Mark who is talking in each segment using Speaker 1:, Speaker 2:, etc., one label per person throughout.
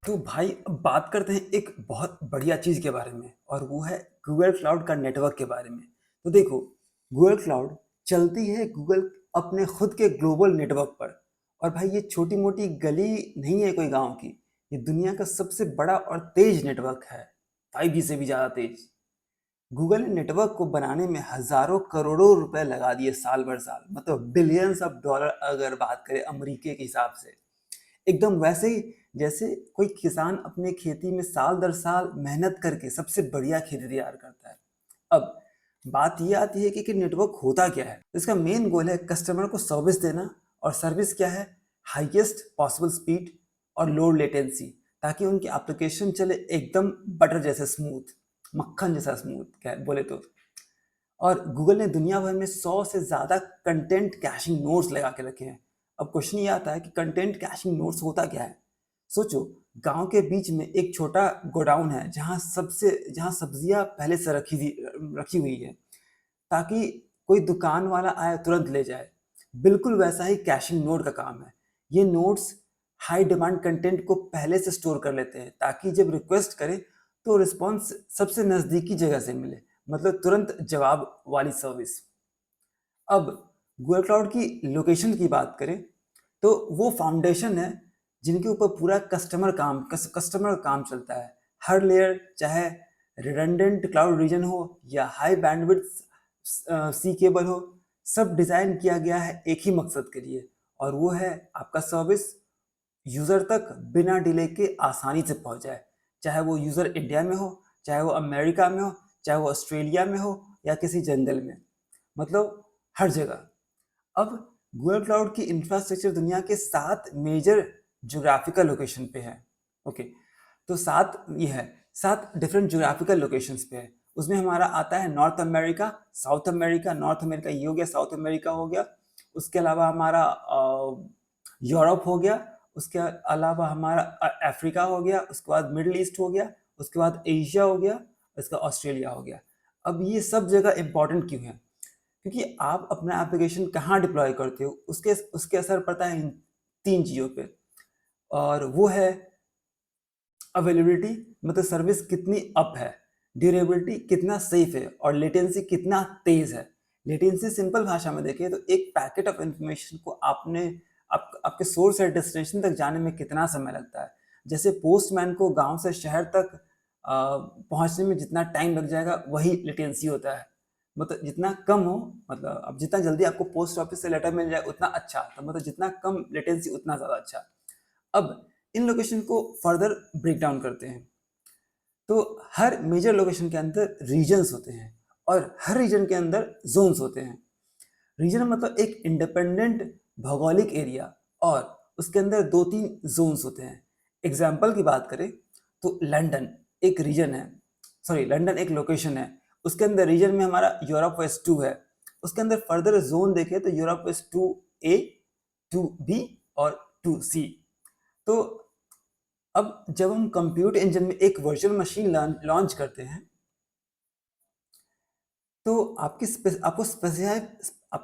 Speaker 1: तो भाई अब बात करते हैं एक बहुत बढ़िया चीज़ के बारे में और वो है गूगल क्लाउड का नेटवर्क के बारे में। तो देखो, गूगल क्लाउड चलती है गूगल अपने खुद के ग्लोबल नेटवर्क पर। और भाई ये छोटी मोटी गली नहीं है कोई गांव की, ये दुनिया का सबसे बड़ा और तेज नेटवर्क है, 5G से भी ज़्यादा तेज। गूगल ने नेटवर्क को बनाने में हजारों करोड़ों रुपए लगा दिए साल भर साल, मतलब बिलियंस ऑफ डॉलर अगर बात करें अमेरिके के हिसाब से। एकदम वैसे ही जैसे कोई किसान अपने खेती में साल दर साल मेहनत करके सबसे बढ़िया खेती तैयार करता है। अब बात ये आती है कि नेटवर्क होता क्या है। इसका मेन गोल है कस्टमर को सर्विस देना, और सर्विस क्या है? हाईएस्ट पॉसिबल स्पीड और लो लेटेंसी, ताकि उनकी एप्लीकेशन चले एकदम बटर जैसे स्मूथ, मक्खन जैसा स्मूथ क्या बोले तो। और गूगल ने दुनिया भर में 100 से ज़्यादा कंटेंट कैशिंग नोड्स लगा के रखे हैं। अब क्वेश्चन ये आता है कि कंटेंट कैशिंग नोड्स होता क्या है। सोचो, गांव के बीच में एक छोटा गोडाउन है जहां सब्जियां पहले से रखी हुई है, ताकि कोई दुकान वाला आए तुरंत ले जाए। बिल्कुल वैसा ही कैशिंग नोड का काम है। ये नोड्स हाई डिमांड कंटेंट को पहले से स्टोर कर लेते हैं, ताकि जब रिक्वेस्ट करें तो रिस्पॉन्स सबसे नज़दीकी जगह से मिले, मतलब तुरंत जवाब वाली सर्विस। अब गूगल क्लाउड की लोकेशन की बात करें तो वो फाउंडेशन है जिनके ऊपर पूरा कस्टमर काम चलता है। हर लेयर, चाहे रिडंडेंट क्लाउड रीजन हो या हाई बैंडविड्थ सी केबल हो, सब डिज़ाइन किया गया है एक ही मकसद के लिए, और वो है आपका सर्विस यूज़र तक बिना डिले के आसानी से पहुंच जाए। चाहे वो यूज़र इंडिया में हो, चाहे वो अमेरिका में हो, चाहे वो ऑस्ट्रेलिया में हो या किसी जंगल में, मतलब हर जगह। अब गूगल क्लाउड की इंफ्रास्ट्रक्चर दुनिया के 7 मेजर ज्योग्राफिकल लोकेशन पे है। ओके, तो 7 डिफरेंट ज्योग्राफिकल लोकेशंस पे है। उसमें हमारा आता है north America, south America. North America ये हो गया, साउथ अमेरिका हो गया। उसके अलावा हमारा यूरोप हो गया। उसके अलावा हमारा अफ्रीका हो गया। उसके बाद मिडिल ईस्ट हो गया। उसके बाद एशिया हो गया। उसका ऑस्ट्रेलिया हो गया। अब ये सब जगह इंपॉर्टेंट क्यों है? क्योंकि आप अपना एप्लीकेशन कहाँ डिप्लॉय करते हो उसके उसके असर पड़ता है इन 3 चीज़ों पे। और वो है अवेलेबिलिटी, मतलब सर्विस कितनी अप है, ड्यूरेबिलिटी कितना सेफ है, और लेटेंसी कितना तेज है। लेटेंसी सिंपल भाषा में देखें तो एक पैकेट ऑफ इंफॉर्मेशन को आपके सोर्स या डेस्टिनेशन तक जाने में कितना समय लगता है। जैसे पोस्टमैन को गांव से शहर तक पहुंचने में जितना टाइम लग जाएगा, वही लेटेंसी होता है। मतलब जितना कम हो, मतलब अब जितना जल्दी आपको पोस्ट ऑफिस से लेटर मिल जाए उतना अच्छा, तो मतलब जितना कम लेटेंसी उतना ज़्यादा अच्छा। अब इन लोकेशन को फर्दर ब्रेक डाउन करते हैं। तो हर मेजर लोकेशन के अंदर रीजन्स होते हैं, और हर रीजन के अंदर जोन्स होते हैं। रीजन मतलब एक इंडिपेंडेंट भौगोलिक एरिया, और उसके अंदर 2-3 जोन्स होते हैं। एग्जाम्पल की बात करें तो लंदन एक रीजन है, सॉरी लंदन एक लोकेशन है। उसके अंदर रीजन में हमारा यूरोप वेस्ट 2 है। उसके अंदर फर्दर जोन देखें तो यूरोप वेस्ट 2A, 2B और 2C। तो अब जब हम कंप्यूटर इंजन में एक वर्चुअल मशीन लॉन्च करते हैं, तो आपको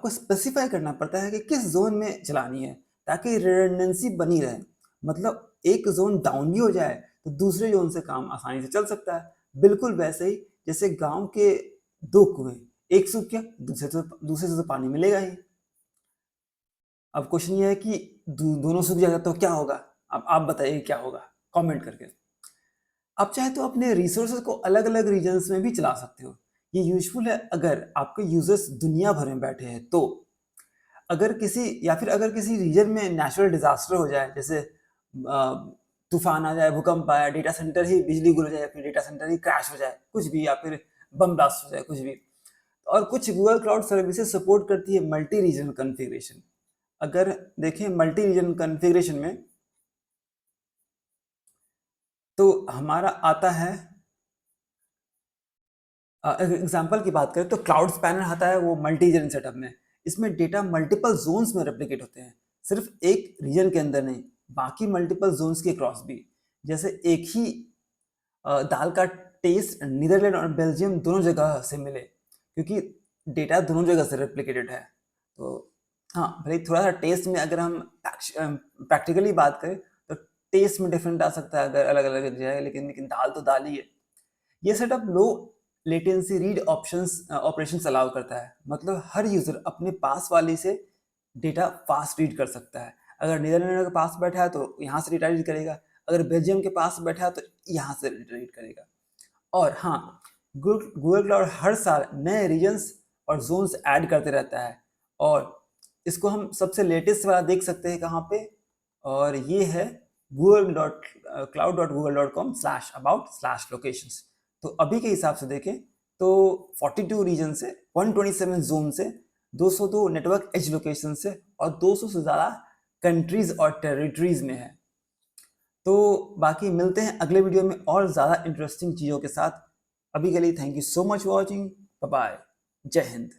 Speaker 1: स्पेसिफाई करना पड़ता है कि किस जोन में चलानी है, ताकि रिडंडेंसी बनी रहे। मतलब एक जोन डाउन भी हो जाए तो दूसरे जोन से काम आसानी से चल सकता है। बिल्कुल वैसे ही जैसे गांव के 2 कुएं, एक सूख गया, दूसरे से तो पानी मिलेगा ही। अब क्वेश्चन ये है कि दोनों सूख जाएगा तो क्या होगा? अब आप बताइए क्या होगा, कमेंट करके। आप चाहे तो अपने रिसोर्सेज को अलग अलग रीजन्स में भी चला सकते हो। ये यूजफुल है अगर आपके यूजर्स दुनिया भर में बैठे हैं तो। अगर किसी रीजन में नेचुरल डिजास्टर हो जाए, जैसे तूफान आ जाए, भूकंप आया, डेटा सेंटर ही बिजली गुल हो जाए, फिर डेटा सेंटर ही क्रैश हो जाए, कुछ भी, या फिर बम ब्लास्ट हो जाए, कुछ भी। और कुछ गूगल क्लाउड सर्विसेज सपोर्ट करती है मल्टी रीजन कन्फिग्रेशन। अगर देखें मल्टी रीजन कन्फिग्रेशन में, तो हमारा आता है, एग्जाम्पल की बात करें तो क्लाउड स्पैनर आता है वो मल्टी रीजन सेटअप में। इसमें डेटा मल्टीपल जोन्स में रेप्लिकेट होते हैं, सिर्फ एक रीजन के अंदर नहीं, बाकी मल्टीपल जोन्स के क्रॉस भी। जैसे एक ही दाल का टेस्ट नीदरलैंड और बेल्जियम दोनों जगह से मिले, क्योंकि डेटा दोनों जगह से रेप्लिकेटेड है। तो हाँ, भले थोड़ा सा टेस्ट में अगर हम प्रैक्टिकली बात करें तो टेस्ट में डिफरेंट आ सकता है अगर अलग अलग जाए, लेकिन लेकिन दाल तो दाल ही है। ये setup low latency read operations allow करता है, मतलब हर यूजर अपने पास वाली से डेटा फास्ट रीड कर सकता है। अगर नीदरलैंड के पास बैठा है तो यहाँ से डेटा रीड करेगा, अगर बेल्जियम के पास बैठा है तो यहाँ से डेटा रीड करेगा। और हाँ, गूगल क्लाउड हर साल नए रीजन्स और जोन्स ऐड करते रहता है, और इसको हम सबसे लेटेस्ट वाला देख सकते हैं कहाँ पे, और ये है google.cloud.google.com/about/locations। तो अभी के हिसाब से देखें तो 42 रीजन से 127 जोन से 202 नेटवर्क एज लोकेशन से और 200 से ज़्यादा कंट्रीज और टेरिटरीज में है। तो बाकी मिलते हैं अगले वीडियो में और ज़्यादा इंटरेस्टिंग चीज़ों के साथ। अभी के लिए thank you so much for watching. Bye bye. जय हिंद।